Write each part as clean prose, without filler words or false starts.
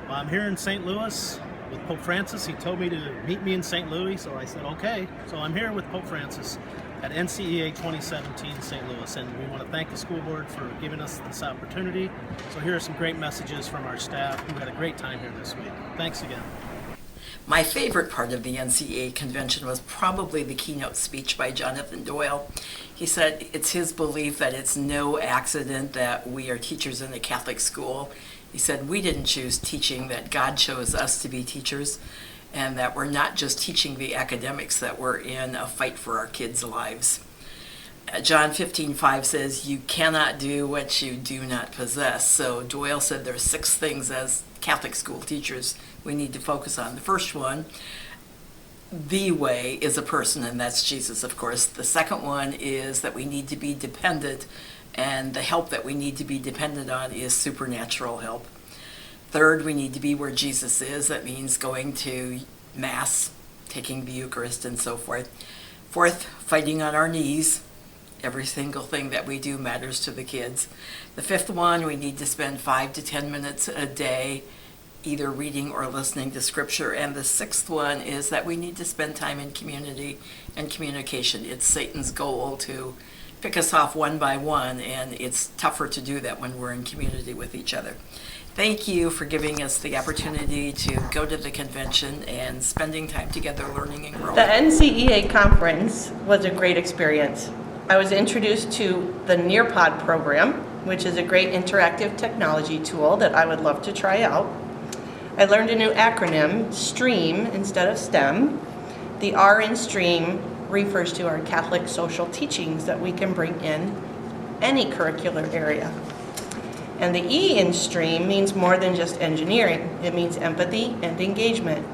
Well, I'm here in St. Louis with Pope Francis. He told me to meet me in St. Louis, so I said okay. So I'm here with Pope Francis at NCEA 2017 St. Louis, and we want to thank the school board for giving us this opportunity. So here are some great messages from our staff who had a great time here this week. Thanks again. My favorite part of the NCEA convention was probably the keynote speech by Jonathan Doyle. He said it's his belief that it's no accident that we are teachers in a Catholic school. He said we didn't choose teaching, that God chose us to be teachers, and that we're not just teaching the academics, that we're in a fight for our kids' lives. John 15:5 says, you cannot do what you do not possess. So Doyle said there are 6 things as Catholic school teachers we need to focus on. The first one, the way, is a person, and that's Jesus, of course. The second one is that we need to be dependent, and the help that we need to be dependent on is supernatural help. Third, we need to be where Jesus is. That means going to Mass, taking the Eucharist, and so forth. Fourth, fighting on our knees. Every single thing that we do matters to the kids. The fifth one, we need to spend 5 to 10 minutes a day either reading or listening to Scripture. And the sixth one is that we need to spend time in community and communication. It's Satan's goal to pick us off one by one, and it's tougher to do that when we're in community with each other. Thank you for giving us the opportunity to go to the convention and spending time together learning and growing. The NCEA conference was a great experience. I was introduced to the Nearpod program, which is a great interactive technology tool that I would love to try out. I learned a new acronym, STREAM instead of STEM. The R in STREAM refers to our Catholic social teachings that we can bring in any curricular area. And the E in STREAM means more than just engineering. It means empathy and engagement.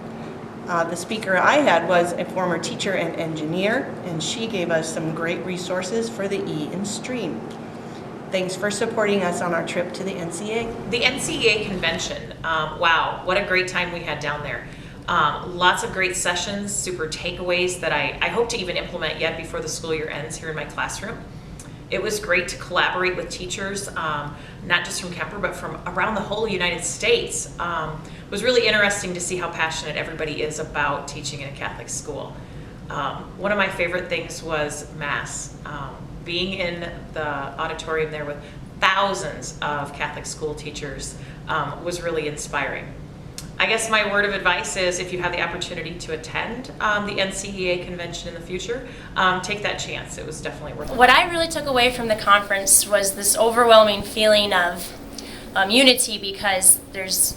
The speaker I had was a former teacher and engineer, and she gave us some great resources for the E in STREAM. Thanks for supporting us on our trip to the NCEA. The NCEA Convention, wow, what a great time we had down there. Lots of great sessions, super takeaways that I hope to even implement yet before the school year ends here in my classroom. It was great to collaborate with teachers, not just from Kuemper, but from around the whole United States. It was really interesting to see how passionate everybody is about teaching in a Catholic school. One of my favorite things was Mass. Being in the auditorium there with thousands of Catholic school teachers was really inspiring. I guess my word of advice is, if you have the opportunity to attend the NCEA convention in the future, take that chance. It was definitely worth it. What I really took away from the conference was this overwhelming feeling of unity, because there's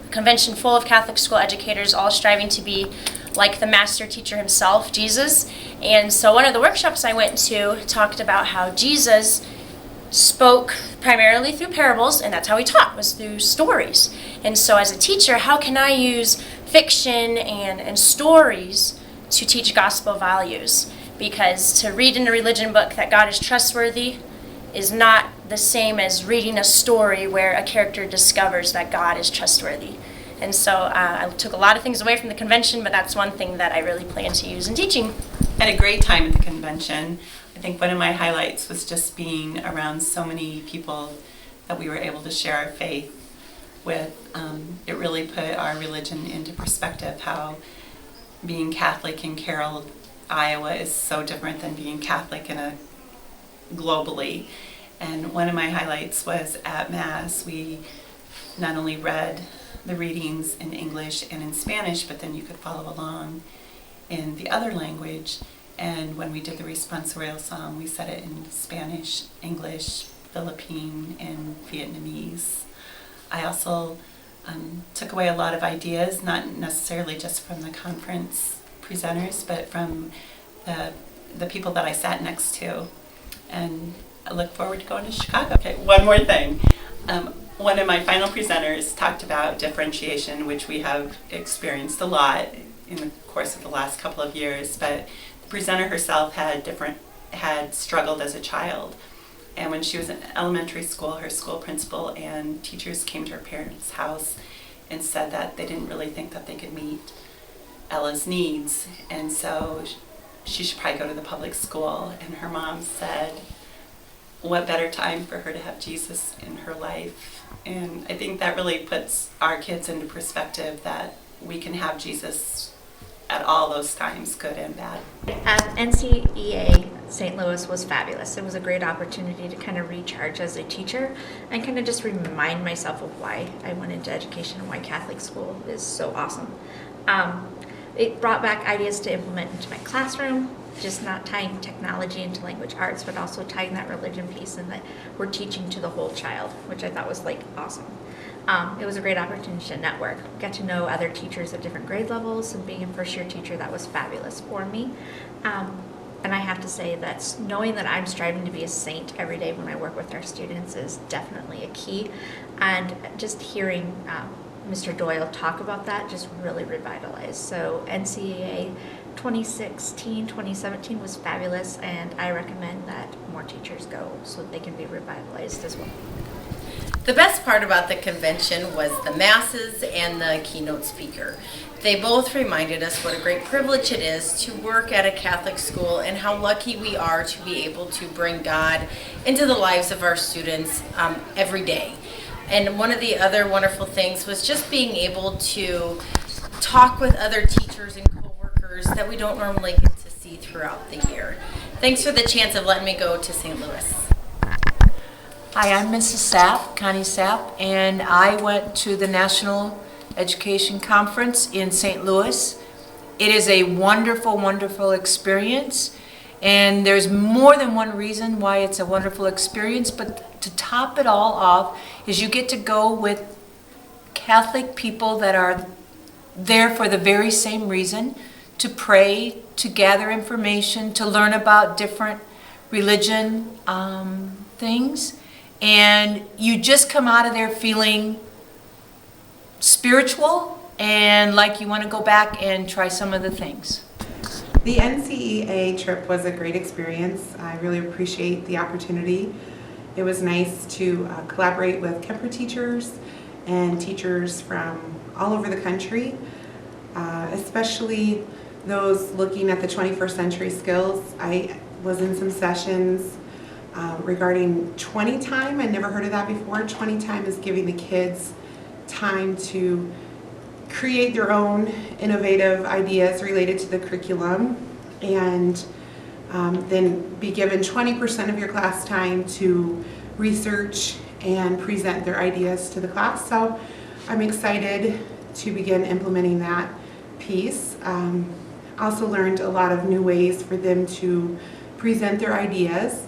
a convention full of Catholic school educators all striving to be like the master teacher himself, Jesus. And so one of the workshops I went to talked about how Jesus spoke primarily through parables, and that's how he taught, was through stories. And so as a teacher, how can I use fiction and stories to teach gospel values? Because to read in a religion book that God is trustworthy is not the same as reading a story where a character discovers that God is trustworthy. And so I took a lot of things away from the convention, but that's one thing that I really plan to use in teaching. I had a great time at the convention. I think one of my highlights was just being around so many people that we were able to share our faith with. It really put our religion into perspective, how being Catholic in Carroll, Iowa is so different than being Catholic globally. And one of my highlights was at Mass, we not only read the readings in English and in Spanish, but then you could follow along in the other language. And when we did the responsorial psalm, we said it in Spanish, English, Philippine, and Vietnamese. I also took away a lot of ideas, not necessarily just from the conference presenters, but from the people that I sat next to. And I look forward to going to Chicago. Okay, one more thing. One of my final presenters talked about differentiation, which we have experienced a lot in the course of the last couple of years, but the presenter herself had struggled as a child. And when she was in elementary school, her school principal and teachers came to her parents' house and said that they didn't really think that they could meet Ella's needs, and so she should probably go to the public school. And her mom said, what better time for her to have Jesus in her life? And I think that really puts our kids into perspective that we can have Jesus at all those times, good and bad. At NCEA, St. Louis was fabulous. It was a great opportunity to kind of recharge as a teacher and kind of just remind myself of why I went into education and why Catholic school is so awesome. It brought back ideas to implement into my classroom, just not tying technology into language arts, but also tying that religion piece and that we're teaching to the whole child, which I thought was like awesome. It was a great opportunity to network, get to know other teachers at different grade levels, and being a first year teacher, that was fabulous for me. And I have to say that knowing that I'm striving to be a saint every day when I work with our students is definitely a key. And just hearing Mr. Doyle talk about that just really revitalized. So NCEA 2016, 2017 was fabulous, and I recommend that more teachers go so that they can be revitalized as well. The best part about the convention was the masses and the keynote speaker. They both reminded us what a great privilege it is to work at a Catholic school and how lucky we are to be able to bring God into the lives of our students every day. And one of the other wonderful things was just being able to talk with other teachers and coworkers that we don't normally get to see throughout the year. Thanks for the chance of letting me go to St. Louis. Hi, I'm Mrs. Sapp, Connie Sapp, and I went to the National Education Conference in St. Louis. It is a wonderful, wonderful experience, and there's more than one reason why it's a wonderful experience, but to top it all off is you get to go with Catholic people that are there for the very same reason, to pray, to gather information, to learn about different religion things. And you just come out of there feeling spiritual and like you want to go back and try some of the things. The NCEA trip was a great experience. I really appreciate the opportunity. It was nice to collaborate with Kuemper teachers and teachers from all over the country, especially those looking at the 21st century skills. I was in some sessions regarding 20 time. I never heard of that before. 20 time is giving the kids time to create their own innovative ideas related to the curriculum, and then be given 20% of your class time to research and present their ideas to the class. So I'm excited to begin implementing that piece. Also learned a lot of new ways for them to present their ideas,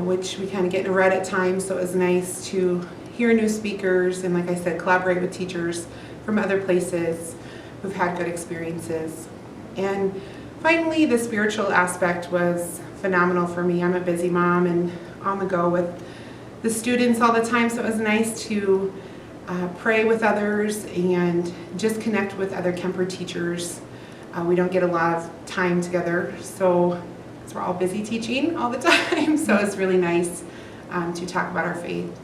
which we kind of get in a rut at times, so it was nice to hear new speakers and, like I said, collaborate with teachers from other places who've had good experiences. And finally, the spiritual aspect was phenomenal for me. I'm a busy mom and on the go with the students all the time, so it was nice to pray with others and just connect with other Kuemper teachers. We don't get a lot of time together, so we're all busy teaching all the time, so it's really nice to talk about our faith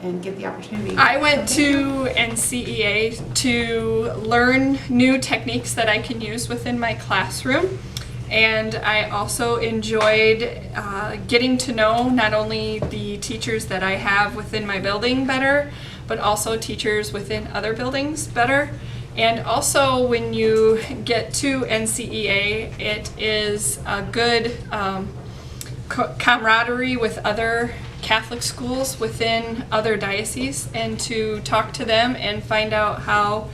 and get the opportunity. I went to NCEA to learn new techniques that I can use within my classroom, and I also enjoyed getting to know not only the teachers that I have within my building better, but also teachers within other buildings better. And also, when you get to NCEA, it is a good camaraderie with other Catholic schools within other dioceses, and to talk to them and find out how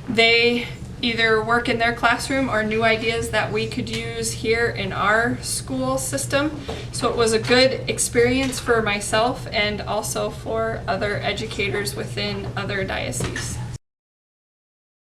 they either work in their classroom or new ideas that we could use here in our school system. So it was a good experience for myself and also for other educators within other dioceses.